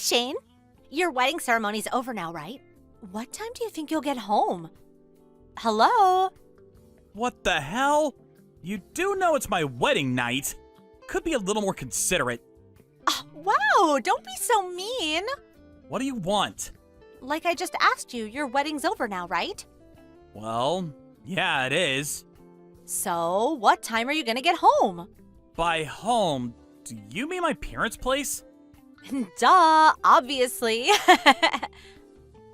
Shane. Your wedding ceremony's over now, right? What time do you think you'll get home? Hello? What the hell? You do know it's my wedding night. Could be a little more considerate. Wow, don't be so mean. What do you want? Like I just asked you, your wedding's over now, right? Well, yeah, it is. So, what time are you gonna get home? By home, do you mean my parents' place? Duh, obviously.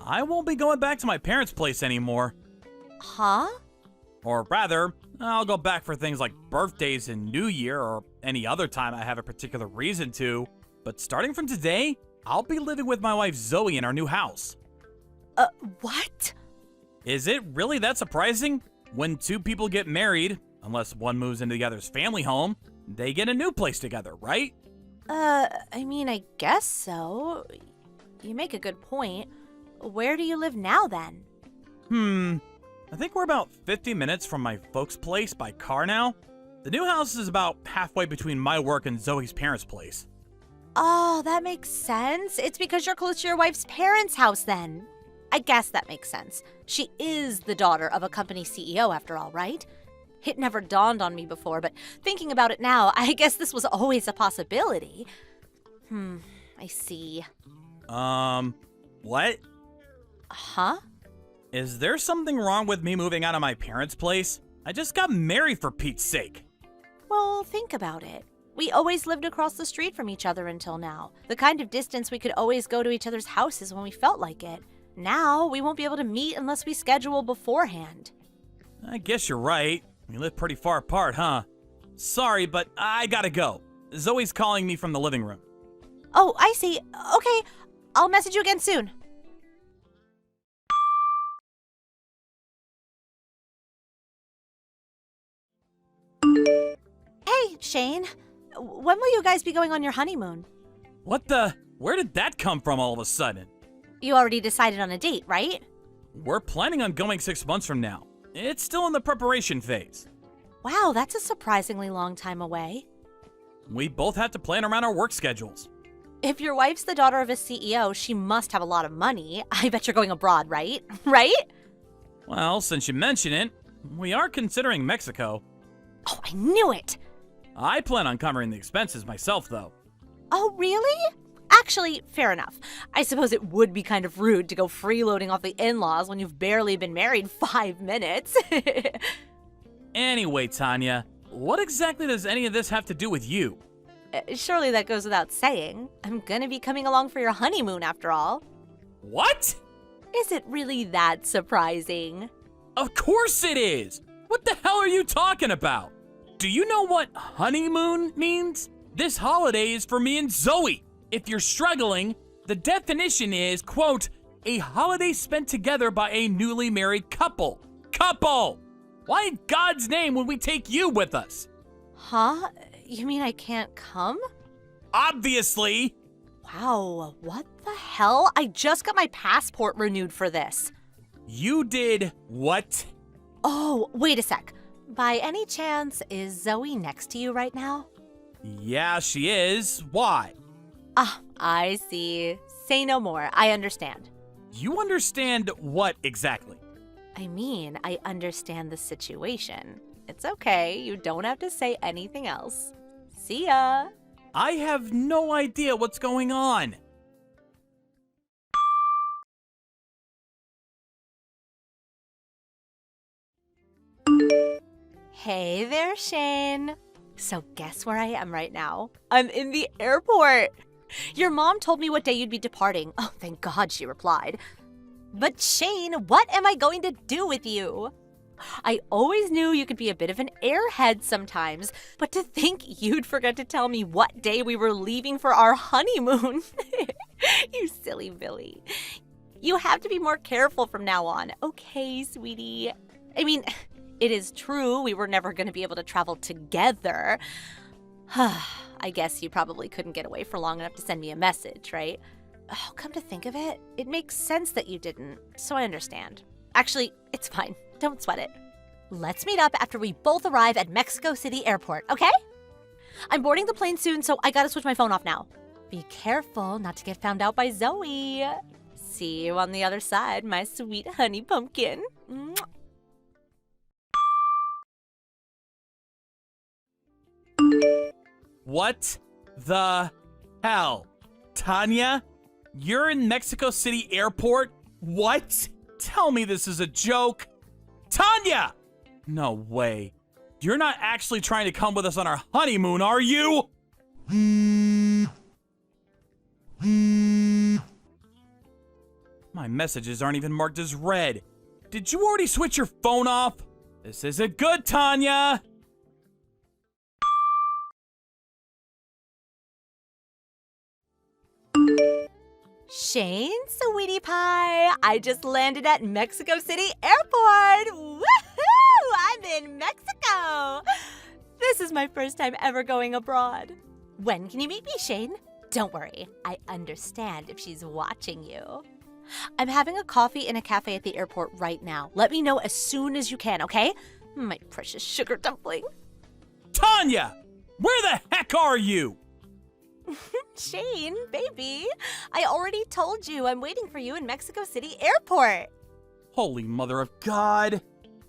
I won't be going back to my parents' place anymore. Huh? Or rather, I'll go back for things like birthdays and New Year or any other time I have a particular reason to. But starting from today, I'll be living with my wife Zoe in our new house. What? Is it really that surprising? When two people get married, unless one moves into the other's family home, they get a new place together, right? I guess so. You make a good point. Where do you live now, then? I think we're about 50 minutes from my folks' place by car now. The new house is about halfway between my work and Zoe's parents' place. Oh, that makes sense. It's because you're close to your wife's parents' house, then. I guess that makes sense. She is the daughter of a company CEO, after all, right? It never dawned on me before, but thinking about it now, I guess this was always a possibility. I see. What? Huh? Is there something wrong with me moving out of my parents' place? I just got married, for Pete's sake. Well, think about it. We always lived across the street from each other until now. The kind of distance we could always go to each other's houses when we felt like it. Now, we won't be able to meet unless we schedule beforehand. I guess you're right. We live pretty far apart, huh? Sorry, but I gotta go. Zoe's calling me from the living room. Oh, I see. Okay, I'll message you again soon. Hey, Shane. When will you guys be going on your honeymoon? What the? Where did that come from all of a sudden? You already decided on a date, right? We're planning on going 6 months from now. It's still in the preparation phase. Wow, that's a surprisingly long time away. We both have to plan around our work schedules. If your wife's the daughter of a CEO, she must have a lot of money. I bet you're going abroad, right? Right? Well, since you mention it, we are considering Mexico. Oh, I knew it! I plan on covering the expenses myself, though. Oh, really? Actually, fair enough. I suppose it would be kind of rude to go freeloading off the in-laws when you've barely been married 5 minutes. Anyway, Tanya, what exactly does any of this have to do with you? Surely that goes without saying. I'm gonna be coming along for your honeymoon after all. What? Is it really that surprising? Of course it is! What the hell are you talking about? Do you know what honeymoon means? This holiday is for me and Zoe. If you're struggling, the definition is, quote, a holiday spent together by a newly married couple. Couple! Why in God's name would we take you with us? Huh? You mean I can't come? Obviously! Wow, what the hell? I just got my passport renewed for this. You did what? Oh, wait a sec. By any chance, is Zoe next to you right now? Yeah, she is. Why? Ah, I see. Say no more. I understand. You understand what exactly? I mean, I understand the situation. It's okay. You don't have to say anything else. See ya. I have no idea what's going on. Hey there, Shane. So guess where I am right now? I'm in the airport. Your mom told me what day you'd be departing. Oh, thank God she replied. But Shane, what am I going to do with you? I always knew you could be a bit of an airhead sometimes, but to think you'd forget to tell me what day we were leaving for our honeymoon. You silly Billy. You have to be more careful from now on. Okay, sweetie. I mean, it is true we were never going to be able to travel together. I guess you probably couldn't get away for long enough to send me a message, right? Oh, come to think of it, it makes sense that you didn't, so I understand. Actually, it's fine. Don't sweat it. Let's meet up after we both arrive at Mexico City Airport, okay? I'm boarding the plane soon, so I gotta switch my phone off now. Be careful not to get found out by Zoe. See you on the other side, my sweet honey pumpkin. Mwah. What the hell? Tanya? You're in Mexico City Airport? What? Tell me this is a joke. Tanya! No way. You're not actually trying to come with us on our honeymoon, are you? My messages aren't even marked as read. Did you already switch your phone off? This isn't good, Tanya. Shane, sweetie pie, I just landed at Mexico City Airport. Woohoo! I'm in Mexico. This is my first time ever going abroad. When can you meet me, Shane? Don't worry, I understand if she's watching you. I'm having a coffee in a cafe at the airport right now. Let me know as soon as you can, okay? My precious sugar dumpling. Tanya! Where the heck are you? Shane, baby, I already told you I'm waiting for you in Mexico City Airport. Holy mother of God.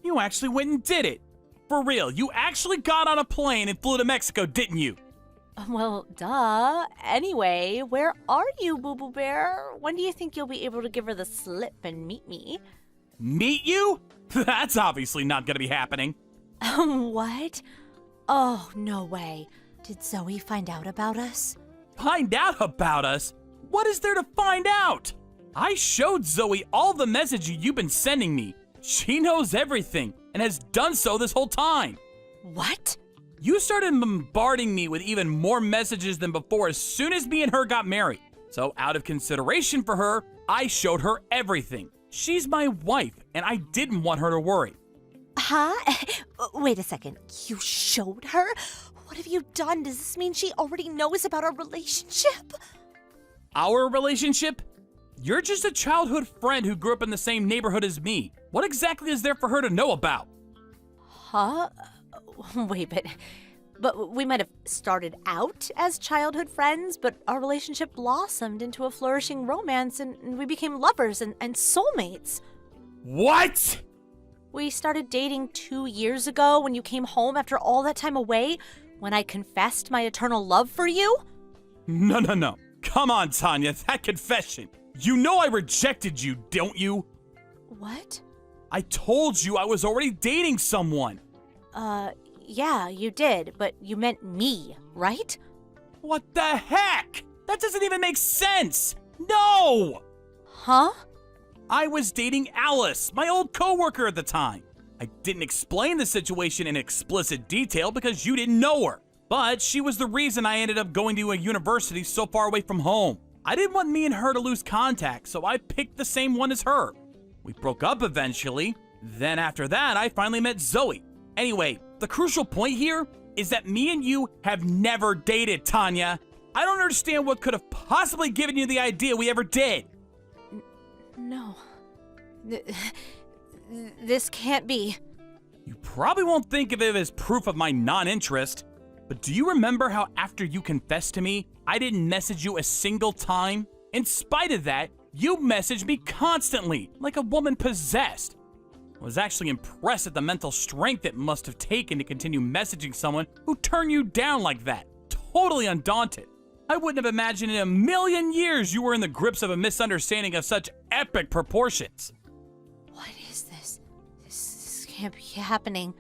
You actually went and did it. For real, you actually got on a plane and flew to Mexico, didn't you? Well, duh. Anyway, where are you, Boo-Boo Bear? When do you think you'll be able to give her the slip and meet me? Meet you? That's obviously not gonna be happening. What? Oh, no way. Did Zoe find out about us? Find out about us? What is there to find out? I showed Zoe all the messages you've been sending me. She knows everything and has done so this whole time. What? You started bombarding me with even more messages than before as soon as me and her got married. So out of consideration for her, I showed her everything. She's my wife, and I didn't want her to worry. Huh? Wait a second. You showed her? What have you done? Does this mean she already knows about our relationship? Our relationship? You're just a childhood friend who grew up in the same neighborhood as me. What exactly is there for her to know about? Huh? Wait, but we might have started out as childhood friends, but our relationship blossomed into a flourishing romance and we became lovers and soulmates. What? We started dating 2 years ago when you came home after all that time away, when I confessed my eternal love for you. No. Come on, Tanya, that confession. You know I rejected you, don't you? What? I told you I was already dating someone. Yeah, you did, but you meant me, right? What the heck? That doesn't even make sense. No! Huh? I was dating Alice, my old coworker at the time. I didn't explain the situation in explicit detail because you didn't know her. But she was the reason I ended up going to a university so far away from home. I didn't want me and her to lose contact, so I picked the same one as her. We broke up eventually. Then after that, I finally met Zoe. Anyway, the crucial point here is that me and you have never dated, Tanya. I don't understand what could have possibly given you the idea we ever did. No. This can't be. You probably won't think of it as proof of my non-interest, but do you remember how after you confessed to me, I didn't message you a single time? In spite of that, you messaged me constantly, like a woman possessed. I was actually impressed at the mental strength it must have taken to continue messaging someone who turned you down like that. Totally undaunted. I wouldn't have imagined in a million years you were in the grips of a misunderstanding of such epic proportions. What is this? This can't be happening.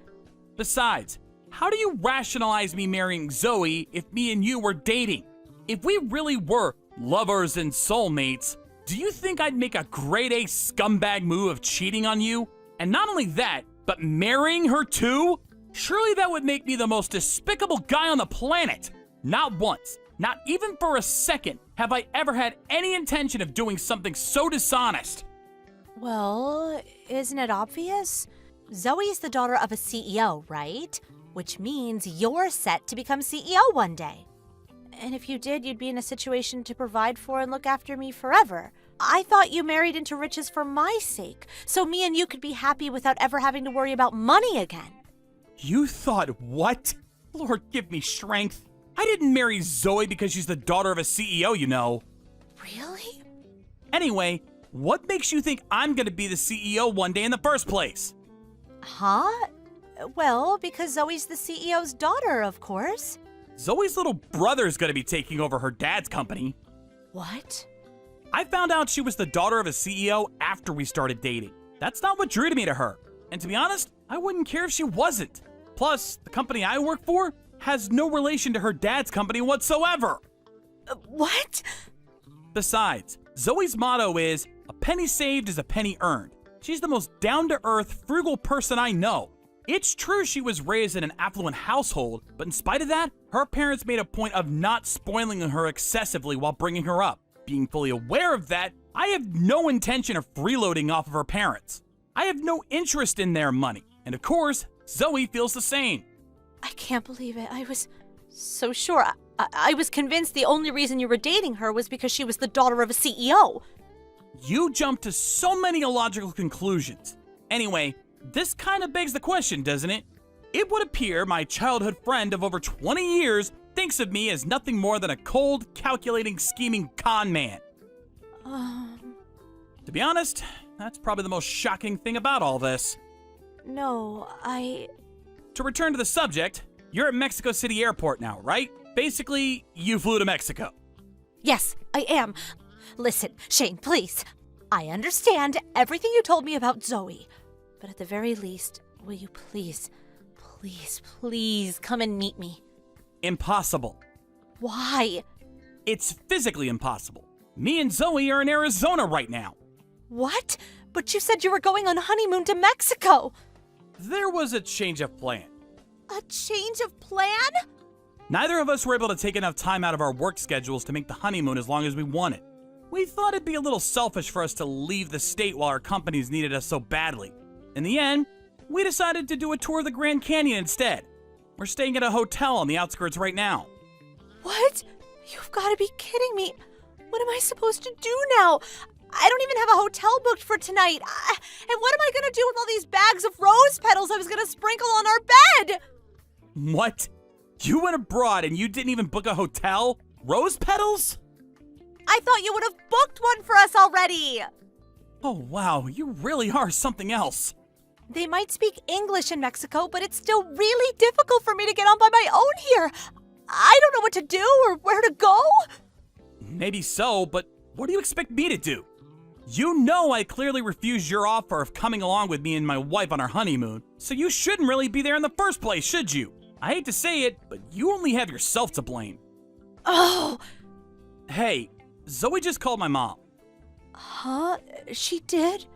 Besides, how do you rationalize me marrying Zoe if me and you were dating? If we really were lovers and soulmates, do you think I'd make a grade A scumbag move of cheating on you? And not only that, but marrying her too? Surely that would make me the most despicable guy on the planet. Not once, not even for a second, have I ever had any intention of doing something so dishonest. Well, isn't it obvious? Zoe's the daughter of a CEO, right? Which means you're set to become CEO one day. And if you did, you'd be in a situation to provide for and look after me forever. I thought you married into riches for my sake, so me and you could be happy without ever having to worry about money again. You thought what? Lord, give me strength. I didn't marry Zoe because she's the daughter of a CEO, you know. Really? Anyway, what makes you think I'm gonna be the CEO one day in the first place? Huh? Well, because Zoe's the CEO's daughter, of course. Zoe's little brother's gonna be taking over her dad's company. What? I found out she was the daughter of a CEO after we started dating. That's not what drew me to her. And to be honest, I wouldn't care if she wasn't. Plus, the company I work for has no relation to her dad's company whatsoever. What? Besides, Zoe's motto is, "A penny saved is a penny earned." She's the most down-to-earth, frugal person I know. It's true she was raised in an affluent household, but in spite of that, her parents made a point of not spoiling her excessively while bringing her up. Being fully aware of that, I have no intention of freeloading off of her parents. I have no interest in their money, and of course, Zoe feels the same. I can't believe it. I was so sure. I was convinced the only reason you were dating her was because she was the daughter of a CEO. You jumped to so many illogical conclusions. Anyway, this kind of begs the question, doesn't it? It would appear my childhood friend of over 20 years thinks of me as nothing more than a cold, calculating, scheming con man. To be honest, that's probably the most shocking thing about all this. No, To return to the subject, you're at Mexico City Airport now, right? Basically, you flew to Mexico. Yes, I am. Listen, Shane, please. I understand everything you told me about Zoe. But at the very least, will you please come and meet me? Impossible. Why? It's physically impossible. Me and Zoe are in Arizona right now. What? But you said you were going on honeymoon to Mexico. There was a change of plan. A change of plan? Neither of us were able to take enough time out of our work schedules to make the honeymoon as long as we wanted. We thought it'd be a little selfish for us to leave the state while our companies needed us so badly. In the end, we decided to do a tour of the Grand Canyon instead. We're staying at a hotel on the outskirts right now. What? You've got to be kidding me. What am I supposed to do now? I don't even have a hotel booked for tonight. And what am I going to do with all these bags of rose petals I was going to sprinkle on our bed? What? You went abroad and you didn't even book a hotel? Rose petals? I thought you would have booked one for us already. Oh wow, you really are something else. They might speak English in Mexico, but it's still really difficult for me to get on by my own here. I don't know what to do or where to go. Maybe so, but what do you expect me to do? You know I clearly refused your offer of coming along with me and my wife on our honeymoon, so you shouldn't really be there in the first place, should you? I hate to say it, but you only have yourself to blame. Oh! Hey, Zoe just called my mom. Huh? She did?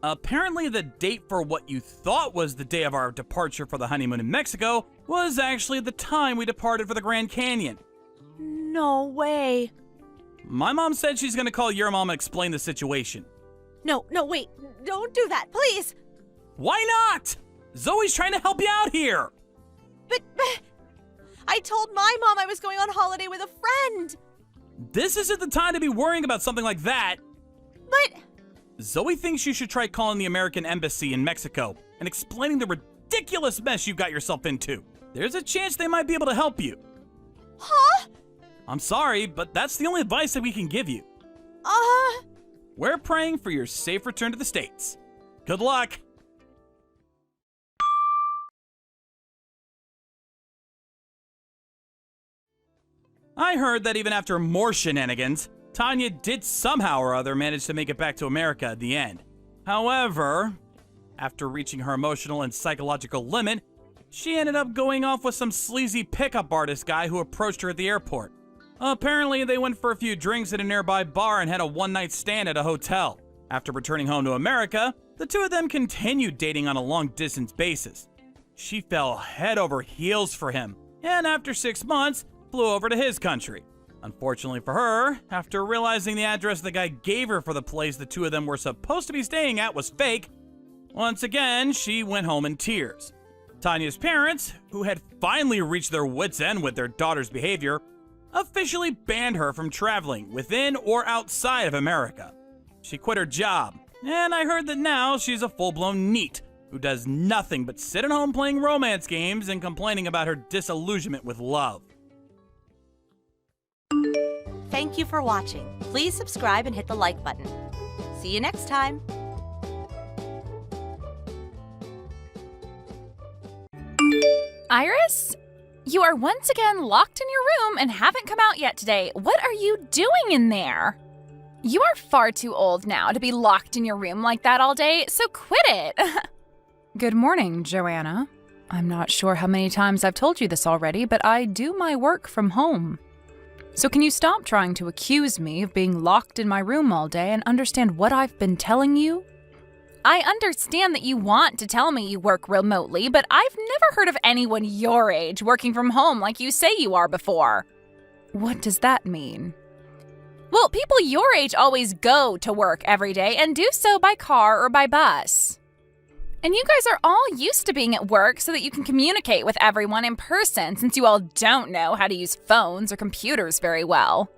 Apparently the date for what you thought was the day of our departure for the honeymoon in Mexico was actually the time we departed for the Grand Canyon. No way. My mom said she's gonna call your mom and explain the situation. No, wait. Don't do that, please. Why not? Zoe's trying to help you out here. But I told my mom I was going on holiday with a friend. This isn't the time to be worrying about something like that. But Zoe thinks you should try calling the American Embassy in Mexico and explaining the ridiculous mess you got yourself into. There's a chance they might be able to help you. Huh? I'm sorry, but that's the only advice that we can give you. We're praying for your safe return to the States. Good luck. I heard that even after more shenanigans, Tanya did somehow or other manage to make it back to America at the end. However, after reaching her emotional and psychological limit, she ended up going off with some sleazy pickup artist guy who approached her at the airport. Apparently, they went for a few drinks at a nearby bar and had a one-night stand at a hotel. After returning home to America, the two of them continued dating on a long-distance basis. She fell head over heels for him, and after 6 months, flew over to his country. Unfortunately for her, after realizing the address the guy gave her for the place the two of them were supposed to be staying at was fake, once again, she went home in tears. Tanya's parents, who had finally reached their wits' end with their daughter's behavior, officially banned her from traveling within or outside of America. She quit her job, and I heard that now she's a full-blown NEET who does nothing but sit at home playing romance games and complaining about her disillusionment with love. thank you for watching. Please subscribe and hit the like button. See you next time. Iris? You are once again locked in your room and haven't come out yet today. What are you doing in there? You are far too old now to be locked in your room like that all day, so quit it. Good morning, Joanna. I'm not sure how many times I've told you this already, but I do my work from home. So can you stop trying to accuse me of being locked in my room all day and understand what I've been telling you? I understand that you want to tell me you work remotely, but I've never heard of anyone your age working from home like you say you are before. What does that mean? Well, people your age always go to work every day and do so by car or by bus. And you guys are all used to being at work so that you can communicate with everyone in person since you all don't know how to use phones or computers very well.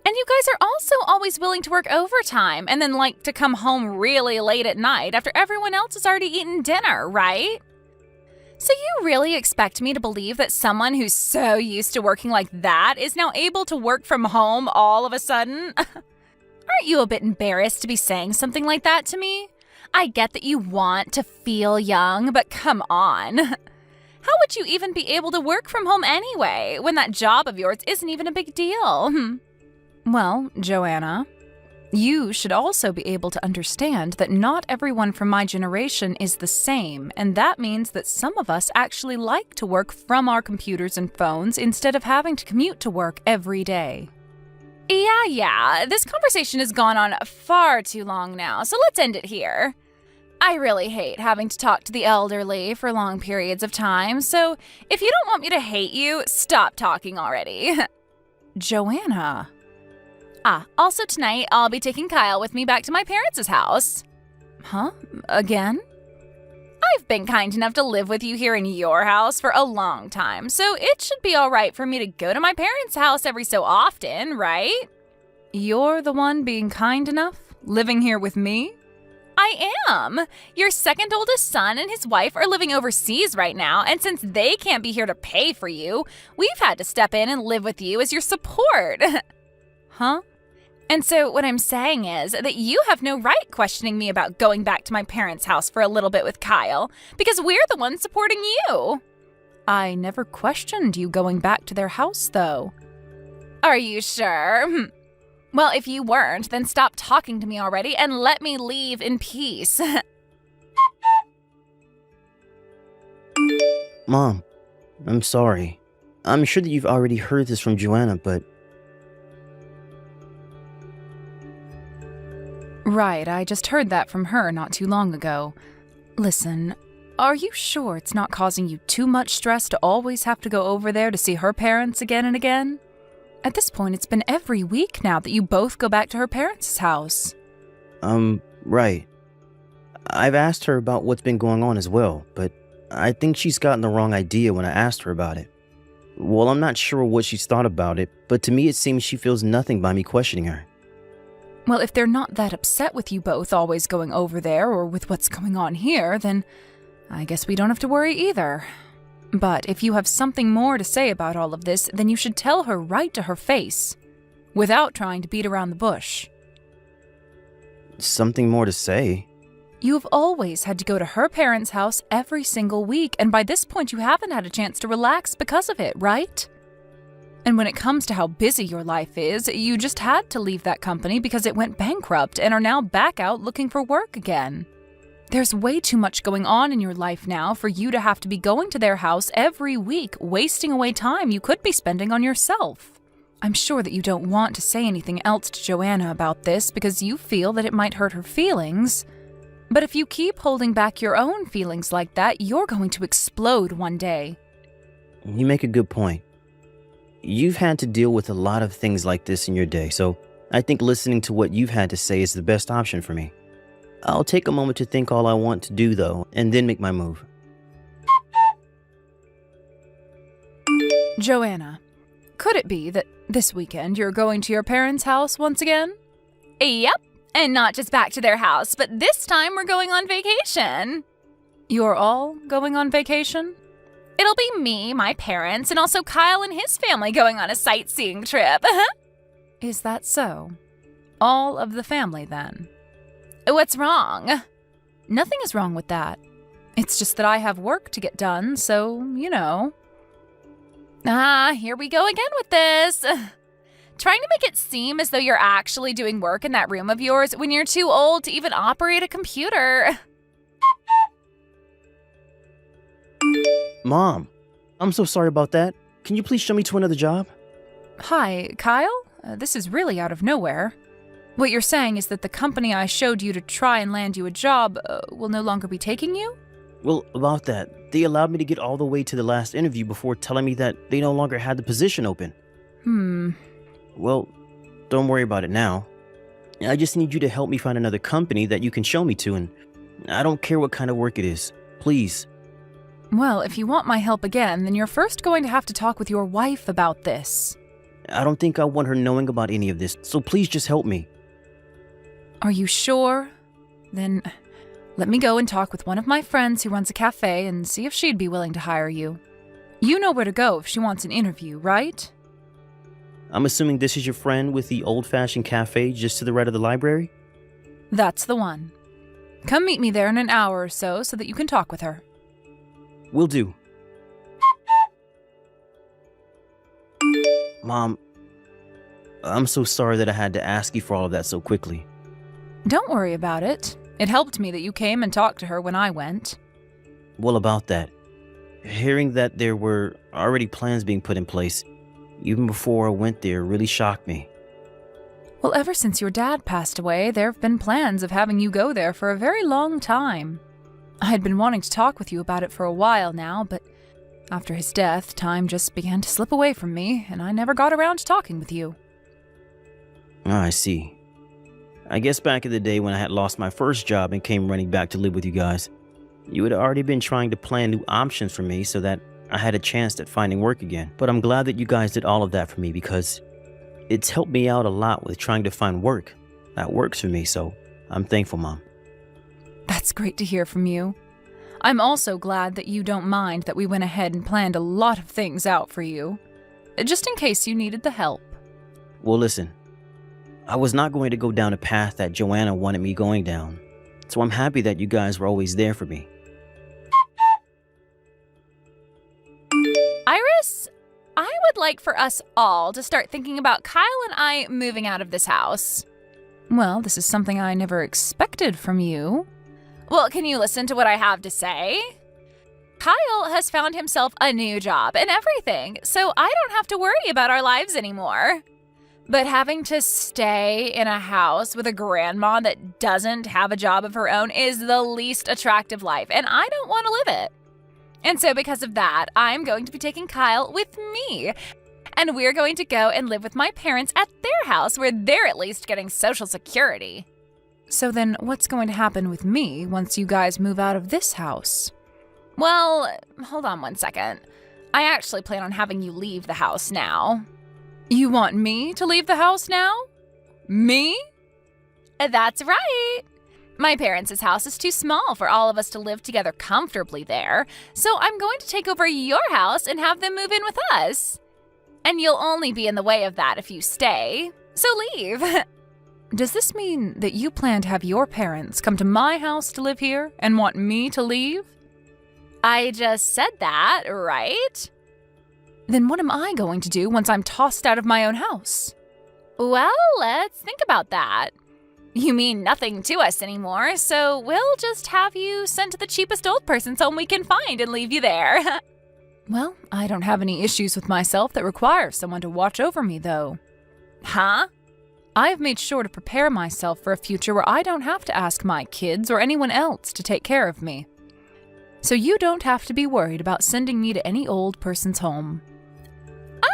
And you guys are also always willing to work overtime and then like to come home really late at night after everyone else has already eaten dinner, right? So you really expect me to believe that someone who's so used to working like that is now able to work from home all of a sudden? Aren't you a bit embarrassed to be saying something like that to me? I get that you want to feel young, but come on. How would you even be able to work from home anyway when that job of yours isn't even a big deal? Well, Joanna, you should also be able to understand that not everyone from my generation is the same, and that means that some of us actually like to work from our computers and phones instead of having to commute to work every day. Yeah, this conversation has gone on far too long now, so let's end it here. I really hate having to talk to the elderly for long periods of time, so if you don't want me to hate you, stop talking already. Joanna. Also tonight, I'll be taking Kyle with me back to my parents' house. Huh? Again? I've been kind enough to live with you here in your house for a long time, so it should be all right for me to go to my parents' house every so often, right? You're the one being kind enough? Living here with me? I am. Your second oldest son and his wife are living overseas right now, and since they can't be here to pay for you, we've had to step in and live with you as your support. Huh? And so what I'm saying is that you have no right questioning me about going back to my parents' house for a little bit with Kyle, because we're the ones supporting you. I never questioned you going back to their house, though. Are you sure? Well, if you weren't, then stop talking to me already and let me leave in peace. Mom, I'm sorry. I'm sure that you've already heard this from Joanna, but... Right, I just heard that from her not too long ago. Listen, are you sure it's not causing you too much stress to always have to go over there to see her parents again and again? At this point, it's been every week now that you both go back to her parents' house. Right. I've asked her about what's been going on as well, but I think she's gotten the wrong idea when I asked her about it. Well, I'm not sure what she's thought about it, but to me it seems she feels nothing by me questioning her. Well, if they're not that upset with you both always going over there or with what's going on here, then I guess we don't have to worry either. But if you have something more to say about all of this, then you should tell her right to her face, without trying to beat around the bush. Something more to say? You've always had to go to her parents' house every single week, and by this point you haven't had a chance to relax because of it, right? And when it comes to how busy your life is, you just had to leave that company because it went bankrupt and are now back out looking for work again. There's way too much going on in your life now for you to have to be going to their house every week, wasting away time you could be spending on yourself. I'm sure that you don't want to say anything else to Joanna about this because you feel that it might hurt her feelings. But if you keep holding back your own feelings like that, you're going to explode one day. You make a good point. You've had to deal with a lot of things like this in your day, so I think listening to what you've had to say is the best option for me. I'll take a moment to think all I want to do, though, and then make my move. Joanna, could it be that this weekend you're going to your parents' house once again? Yep, and not just back to their house, but this time we're going on vacation. You're all going on vacation? It'll be me, my parents, and also Kyle and his family going on a sightseeing trip. Is that so? All of the family, then? What's wrong? Nothing is wrong with that. It's just that I have work to get done, so, you know. Here we go again with this. Trying to make it seem as though you're actually doing work in that room of yours when you're too old to even operate a computer. Mom, I'm so sorry about that. Can you please show me to another job? Hi, Kyle? This is really out of nowhere. What you're saying is that the company I showed you to try and land you a job will no longer be taking you? Well, about that, they allowed me to get all the way to the last interview before telling me that they no longer had the position open. Well, don't worry about it now. I just need you to help me find another company that you can show me to, and I don't care what kind of work it is. Please. Well, if you want my help again, then you're first going to have to talk with your wife about this. I don't think I want her knowing about any of this, so please just help me. Are you sure? Then let me go and talk with one of my friends who runs a cafe and see if she'd be willing to hire you. You know where to go if she wants an interview, right? I'm assuming this is your friend with the old-fashioned cafe just to the right of the library? That's the one. Come meet me there in an hour or so that you can talk with her. Will do. Mom, I'm so sorry that I had to ask you for all of that so quickly. Don't worry about it. It helped me that you came and talked to her when I went. Well, about that, hearing that there were already plans being put in place, even before I went there, really shocked me. Well, ever since your dad passed away, there have been plans of having you go there for a very long time. I had been wanting to talk with you about it for a while now, but after his death, time just began to slip away from me, and I never got around to talking with you. I see. I guess back in the day when I had lost my first job and came running back to live with you guys, you had already been trying to plan new options for me so that I had a chance at finding work again. But I'm glad that you guys did all of that for me because it's helped me out a lot with trying to find work that works for me, so I'm thankful, Mom. That's great to hear from you. I'm also glad that you don't mind that we went ahead and planned a lot of things out for you, just in case you needed the help. Well, listen, I was not going to go down a path that Joanna wanted me going down, so I'm happy that you guys were always there for me. Iris, I would like for us all to start thinking about Kyle and I moving out of this house. Well, this is something I never expected from you. Well, can you listen to what I have to say? Kyle has found himself a new job and everything, so I don't have to worry about our lives anymore. But having to stay in a house with a grandma that doesn't have a job of her own is the least attractive life, and I don't want to live it. And so because of that, I'm going to be taking Kyle with me. And we're going to go and live with my parents at their house where they're at least getting Social Security. So then what's going to happen with me once you guys move out of this house? Well, hold on one second. I actually plan on having you leave the house now. You want me to leave the house now? Me? That's right. My parents' house is too small for all of us to live together comfortably there, so I'm going to take over your house and have them move in with us. And you'll only be in the way of that if you stay, so leave. Does this mean that you plan to have your parents come to my house to live here and want me to leave? I just said that, right? Then what am I going to do once I'm tossed out of my own house? Well, let's think about that. You mean nothing to us anymore, so we'll just have you sent to the cheapest old person's home we can find and leave you there. Well, I don't have any issues with myself that require someone to watch over me, though. Huh? I have made sure to prepare myself for a future where I don't have to ask my kids or anyone else to take care of me. So you don't have to be worried about sending me to any old person's home.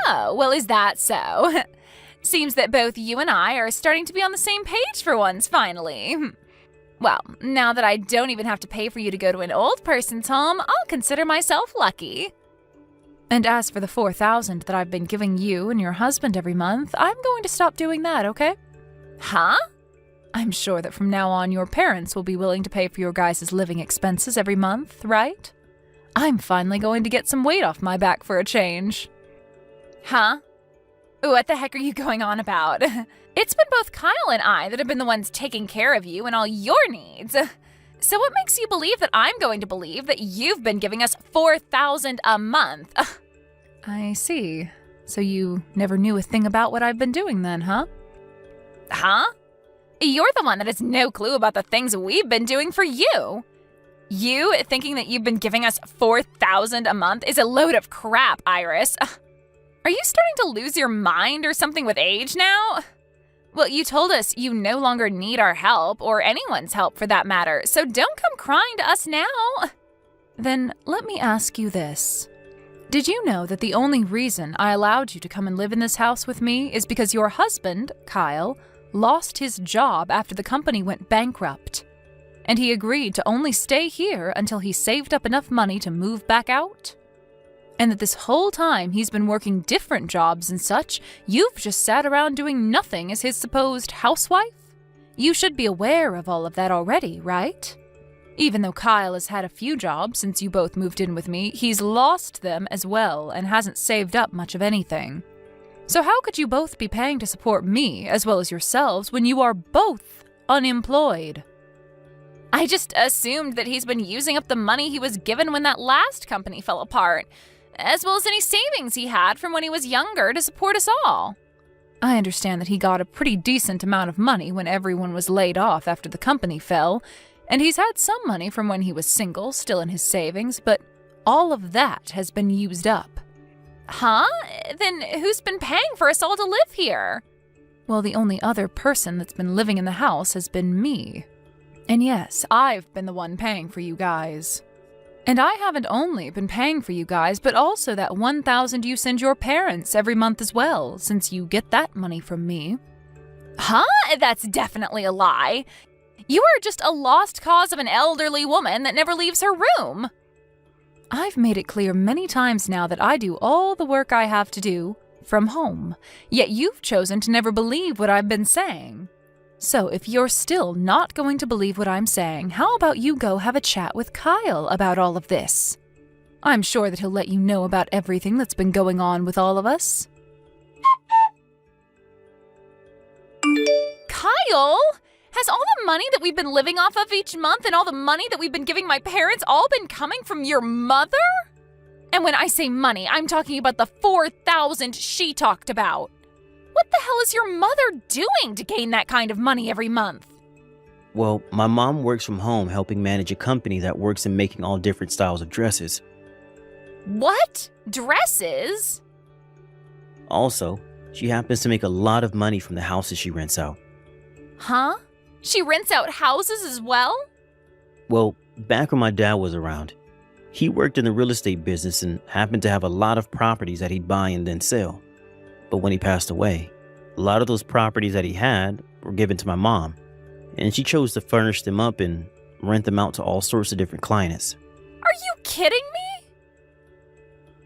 Oh, well, is that so? Seems that both you and I are starting to be on the same page for once, finally. Well, now that I don't even have to pay for you to go to an old person's home, I'll consider myself lucky. And as for the $4,000 that I've been giving you and your husband every month, I'm going to stop doing that, okay? Huh? I'm sure that from now on your parents will be willing to pay for your guys' living expenses every month, right? I'm finally going to get some weight off my back for a change. Huh? What the heck are you going on about? It's been both Kyle and I that have been the ones taking care of you and all your needs. So what makes you believe that I'm going to believe that you've been giving us $4,000 a month? I see. So you never knew a thing about what I've been doing then, huh? Huh? You're the one that has no clue about the things we've been doing for you. You thinking that you've been giving us $4,000 a month is a load of crap, Iris. Are you starting to lose your mind or something with age now? Well, you told us you no longer need our help, or anyone's help for that matter, so don't come crying to us now. Then let me ask you this. Did you know that the only reason I allowed you to come and live in this house with me is because your husband, Kyle, lost his job after the company went bankrupt? And he agreed to only stay here until he saved up enough money to move back out? And that this whole time he's been working different jobs and such, you've just sat around doing nothing as his supposed housewife? You should be aware of all of that already, right? Even though Kyle has had a few jobs since you both moved in with me, he's lost them as well and hasn't saved up much of anything. So how could you both be paying to support me as well as yourselves when you are both unemployed? I just assumed that he's been using up the money he was given when that last company fell apart, as well as any savings he had from when he was younger to support us all. I understand that he got a pretty decent amount of money when everyone was laid off after the company fell, and he's had some money from when he was single still in his savings, but all of that has been used up. Huh? Then who's been paying for us all to live here? Well, the only other person that's been living in the house has been me. And yes, I've been the one paying for you guys. And I haven't only been paying for you guys, but also that $1,000 you send your parents every month as well, since you get that money from me. Huh? That's definitely a lie. You are just a lost cause of an elderly woman that never leaves her room. I've made it clear many times now that I do all the work I have to do from home, yet you've chosen to never believe what I've been saying. So if you're still not going to believe what I'm saying, how about you go have a chat with Kyle about all of this? I'm sure that he'll let you know about everything that's been going on with all of us. Kyle? Has all the money that we've been living off of each month and all the money that we've been giving my parents all been coming from your mother? And when I say money, I'm talking about the $4,000 she talked about. What the hell is your mother doing to gain that kind of money every month? Well, my mom works from home helping manage a company that works in making all different styles of dresses. What? Dresses? Also, she happens to make a lot of money from the houses she rents out. Huh? She rents out houses as well? Well, back when my dad was around, he worked in the real estate business and happened to have a lot of properties that he'd buy and then sell. But when he passed away, a lot of those properties that he had were given to my mom, and she chose to furnish them up and rent them out to all sorts of different clients. Are you kidding me?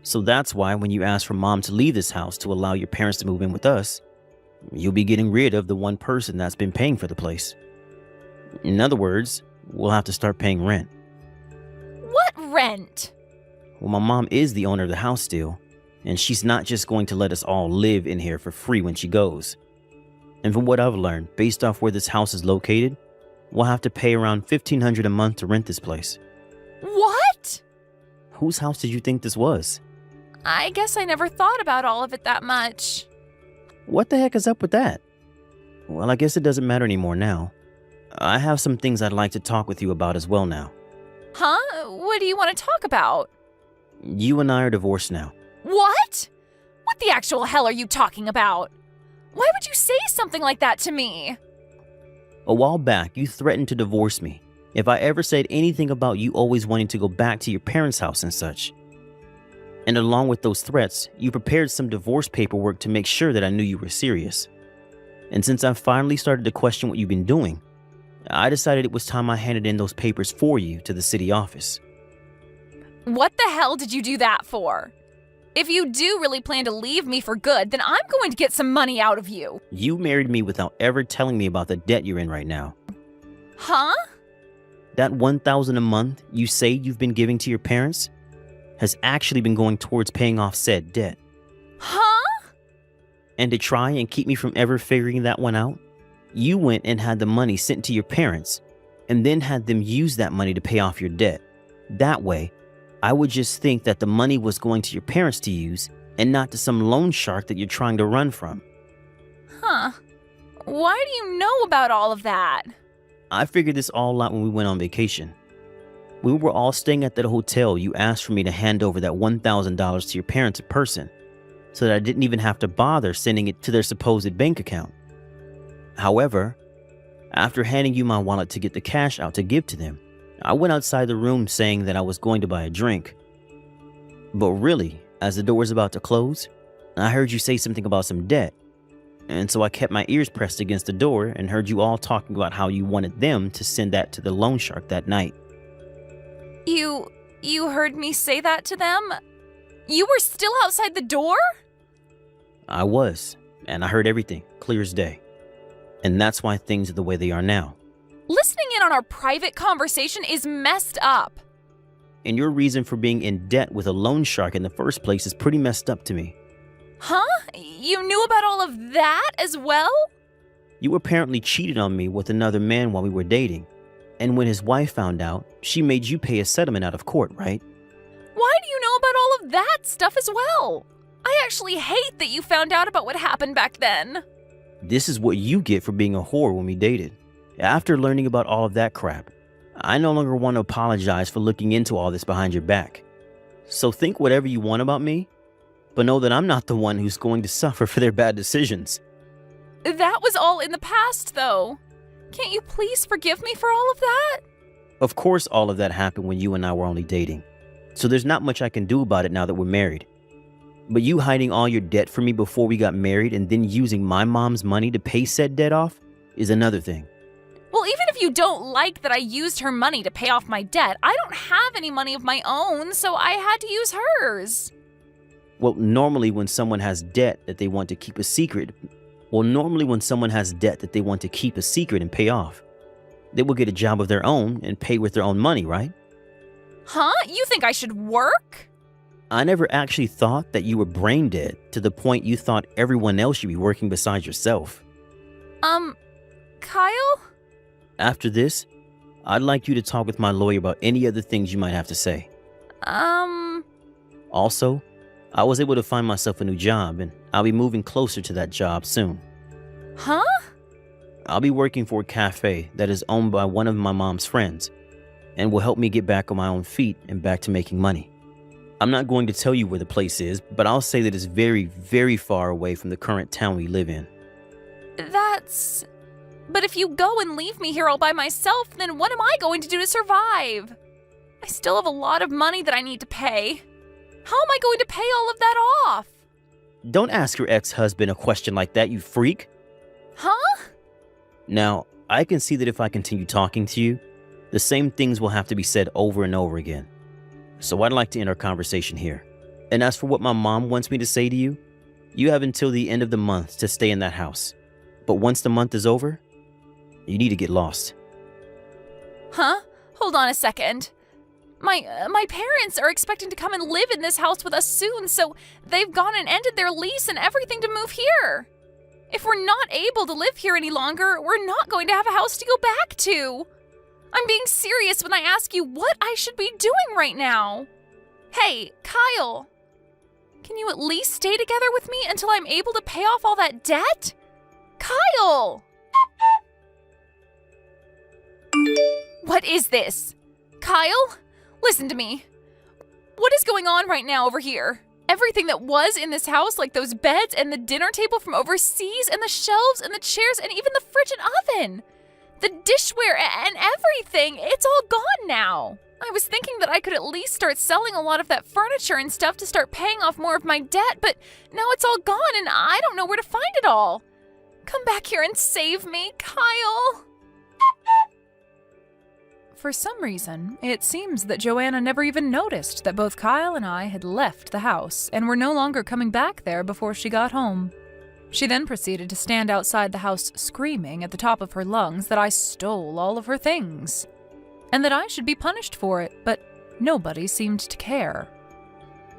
So that's why when you ask for mom to leave this house to allow your parents to move in with us, you'll be getting rid of the one person that's been paying for the place. In other words, we'll have to start paying rent. What rent? Well, my mom is the owner of the house still, and she's not just going to let us all live in here for free when she goes. And from what I've learned, based off where this house is located, we'll have to pay around $1,500 a month to rent this place. What? Whose house did you think this was? I guess I never thought about all of it that much. What the heck is up with that? Well, I guess it doesn't matter anymore now. I have some things I'd like to talk with you about as well now. Huh? What do you want to talk about? You and I are divorced now. What? What the actual hell are you talking about? Why would you say something like that to me? A while back, you threatened to divorce me if I ever said anything about you always wanting to go back to your parents' house and such. And along with those threats, you prepared some divorce paperwork to make sure that I knew you were serious. And since I finally started to question what you've been doing, I decided it was time I handed in those papers for you to the city office. What the hell did you do that for? If you do really plan to leave me for good, then I'm going to get some money out of you. You married me without ever telling me about the debt you're in right now. Huh? That $1,000 a month you say you've been giving to your parents has actually been going towards paying off said debt. Huh? And to try and keep me from ever figuring that one out, you went and had the money sent to your parents and then had them use that money to pay off your debt. That way, I would just think that the money was going to your parents to use and not to some loan shark that you're trying to run from. Huh. Why do you know about all of that? I figured this all out when we went on vacation. We were all staying at that hotel. You asked for me to hand over that $1,000 to your parents in person, so that I didn't even have to bother sending it to their supposed bank account. However, after handing you my wallet to get the cash out to give to them, I went outside the room saying that I was going to buy a drink. But really, as the door was about to close, I heard you say something about some debt. And so I kept my ears pressed against the door and heard you all talking about how you wanted them to send that to the loan shark that night. You heard me say that to them? You were still outside the door? I was, and I heard everything, clear as day. And that's why things are the way they are now. Listening in on our private conversation is messed up. And your reason for being in debt with a loan shark in the first place is pretty messed up to me. Huh? You knew about all of that as well? You apparently cheated on me with another man while we were dating. And when his wife found out, she made you pay a settlement out of court, right? Why do you know about all of that stuff as well? I actually hate that you found out about what happened back then. This is what you get for being a whore when we dated. After learning about all of that crap, I no longer want to apologize for looking into all this behind your back. So think whatever you want about me, but know that I'm not the one who's going to suffer for their bad decisions. That was all in the past, though. Can't you please forgive me for all of that? Of course, all of that happened when you and I were only dating. So there's not much I can do about it now that we're married. But you hiding all your debt from me before we got married and then using my mom's money to pay said debt off is another thing. Well, even if you don't like that I used her money to pay off my debt, I don't have any money of my own, so I had to use hers. Well, normally when someone has debt that they want to keep a secret, and pay off, they will get a job of their own and pay with their own money, right? Huh? You think I should work? I never actually thought that you were brain dead to the point you thought everyone else should be working besides yourself. Kyle? After this, I'd like you to talk with my lawyer about any other things you might have to say. Also, I was able to find myself a new job, and I'll be moving closer to that job soon. Huh? I'll be working for a cafe that is owned by one of my mom's friends, and will help me get back on my own feet and back to making money. I'm not going to tell you where the place is, but I'll say that it's very, very far away from the current town we live in. But if you go and leave me here all by myself, then what am I going to do to survive? I still have a lot of money that I need to pay. How am I going to pay all of that off? Don't ask your ex-husband a question like that, you freak. Huh? Now, I can see that if I continue talking to you, the same things will have to be said over and over again. So I'd like to end our conversation here. And as for what my mom wants me to say to you, you have until the end of the month to stay in that house. But once the month is over, you need to get lost. Huh? Hold on a second. My parents are expecting to come and live in this house with us soon, so they've gone and ended their lease and everything to move here. If we're not able to live here any longer, we're not going to have a house to go back to. I'm being serious when I ask you what I should be doing right now. Hey, Kyle, can you at least stay together with me until I'm able to pay off all that debt? Kyle! What is this? Kyle? Listen to me. What is going on right now over here? Everything that was in this house, like those beds and the dinner table from overseas and the shelves and the chairs and even the fridge and oven. The dishware and everything, it's all gone now. I was thinking that I could at least start selling a lot of that furniture and stuff to start paying off more of my debt, but now it's all gone and I don't know where to find it all. Come back here and save me, Kyle. For some reason, it seems that Joanna never even noticed that both Kyle and I had left the house and were no longer coming back there before she got home. She then proceeded to stand outside the house screaming at the top of her lungs that I stole all of her things, and that I should be punished for it, but nobody seemed to care.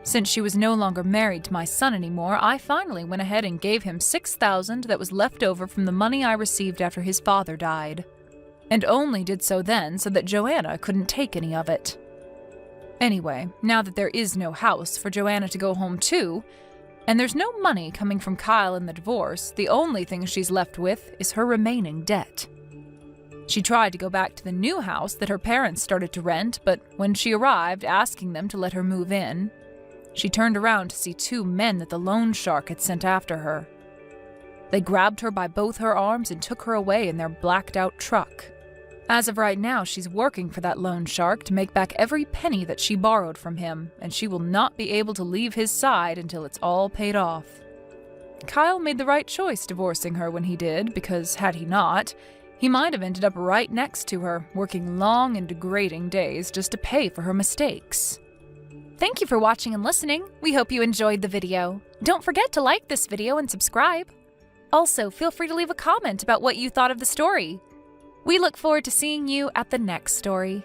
Since she was no longer married to my son anymore, I finally went ahead and gave him $6,000 that was left over from the money I received after his father died. And only did so then so that Joanna couldn't take any of it. Anyway, now that there is no house for Joanna to go home to, and there's no money coming from Kyle in the divorce, the only thing she's left with is her remaining debt. She tried to go back to the new house that her parents started to rent, but when she arrived asking them to let her move in, she turned around to see 2 men that the loan shark had sent after her. They grabbed her by both her arms and took her away in their blacked-out truck. As of right now, she's working for that loan shark to make back every penny that she borrowed from him, and she will not be able to leave his side until it's all paid off. Kyle made the right choice divorcing her when he did, because had he not, he might have ended up right next to her, working long and degrading days just to pay for her mistakes. Thank you for watching and listening. We hope you enjoyed the video. Don't forget to like this video and subscribe. Also, feel free to leave a comment about what you thought of the story. We look forward to seeing you at the next story.